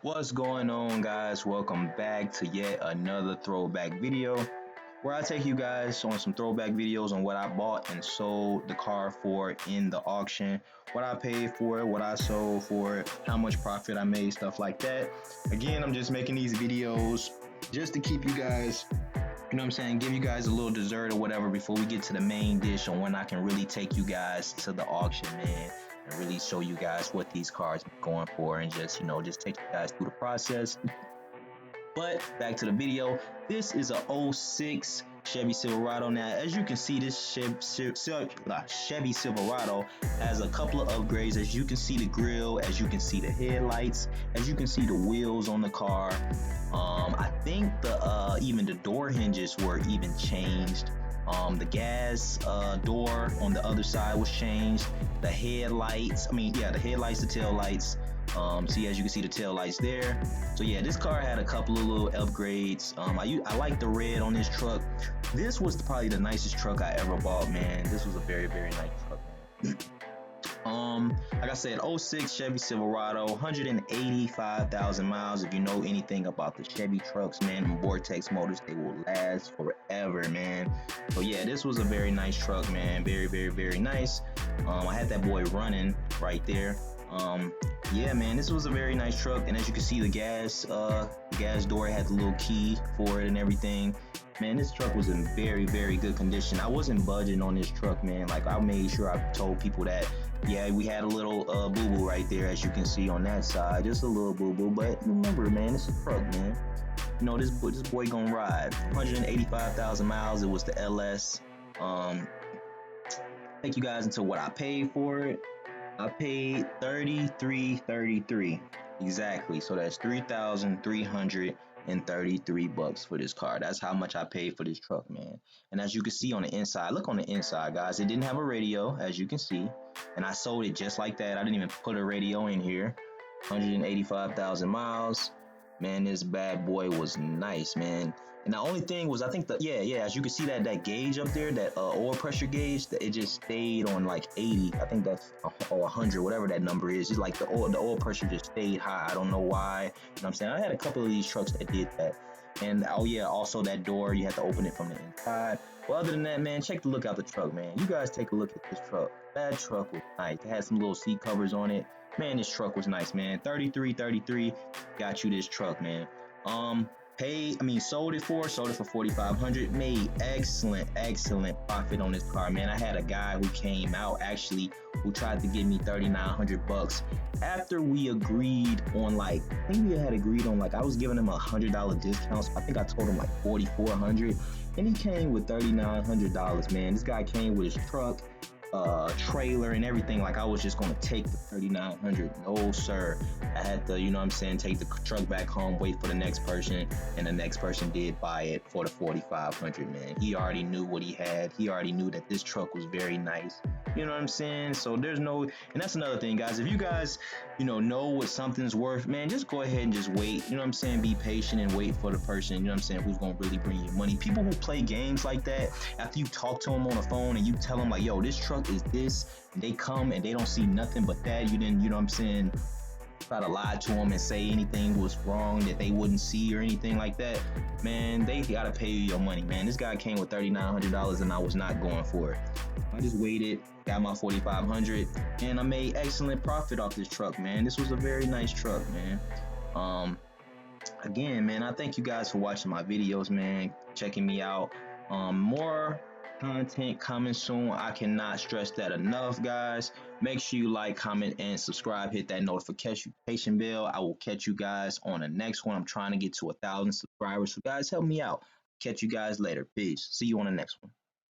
What's going on, guys? Welcome back to yet another throwback video where I take you guys on some throwback videos on what I bought and sold the car for in the auction, what I paid for it, what I sold for it, how much profit I made, stuff like that. Again, I'm just making these videos just to keep you guys, give you guys a little dessert or whatever before we get to the main dish on when I can really take you guys to the auction, man, and really show you guys what these cars are going for and just take you guys through the process. But back to the video. This is a '06 Chevy Silverado. Now, as you can see, this Chevy Silverado has a couple of upgrades. As you can see the grill, as you can see the headlights, as you can see the wheels on the car. I think even the door hinges were even changed. The gas door on the other side was changed. The headlights, the headlights, the tail lights. See, as you can see the tail lights there. So yeah, this car had a couple of little upgrades. I like the red on this truck. This was probably the nicest truck I ever bought, man. This was a very, very nice truck, man. Like I said, '06 Chevy Silverado, 185,000 miles. If you know anything about the Chevy trucks, man, and Vortex motors, they will last forever, man. So yeah, this was a very nice truck, man. Very, very, very nice. I had that boy running right there. Yeah, man, this was a very nice truck. And as you can see, the gas door had the little key for it and everything. Man, this truck was in very, very good condition. I wasn't budging on this truck, man. Like, I made sure I told people that, yeah, we had a little boo-boo right there, as you can see on that side. Just a little boo-boo. But remember, man, it's a truck, man. You know, this boy gonna ride. 185,000 miles. It was the LS. Take you guys into what I paid for it. I paid $33.33 exactly. So that's $3,333 for this car. That's how much I paid for this truck, man. And as you can see on the inside, look on the inside, guys. It didn't have a radio, as you can see, and I sold it just like that. I didn't even put a radio in here. 185,000 miles. Man, this bad boy was nice, man. And the only thing was, I think as you can see that gauge up there, that oil pressure gauge, that it just stayed on like 80. I think that's or 100, whatever that number is. It's like the oil pressure just stayed high. I don't know why. You know what I'm saying? I had a couple of these trucks that did that. And oh yeah, also that door, you had to open it from the inside. Well, other than that, man, check the look out the truck, man. You guys take a look at this truck. That truck was nice. It had some little seat covers on it. Man, this truck was nice, man. $33.33 got you this truck, man. Sold it for $4,500. Made excellent profit on this car, man. I had a guy who came out actually who tried to give me $3,900 after we agreed on I was giving him $100 discount. So I think I told him like $4,400, and he came with $3,900, man. This guy came with his truck, trailer and everything. Like, I was just gonna take the $3,900. No sir, I had to, take the truck back home, wait for the next person, and the next person did buy it for the $4,500, man. He already knew what he had. He already knew that this truck was very nice. You know what I'm saying? So there's no, and that's another thing, guys. If you guys, know what something's worth, man, just go ahead and just wait. You know what I'm saying? Be patient and wait for the person, who's gonna really bring you money. People who play games like that, after you talk to them on the phone and you tell them like, yo, this truck is this, and they come and they don't see nothing but that, you didn't, try to lie to them and say anything was wrong that they wouldn't see or anything like that, man, they gotta pay you your money, man. This guy came with $3,900 and I was not going for it. I just waited, got my $4,500, and I made excellent profit off this truck, man. This was a very nice truck, man. Again, man, I thank you guys for watching my videos, man, checking me out. More content coming soon. I cannot stress that enough, guys. Make sure you like, comment, and subscribe. Hit that notification bell. I will catch you guys on the next one. I'm trying to get to 1,000 subscribers, so guys, help me out. Catch you guys later. Peace. See you on the next one.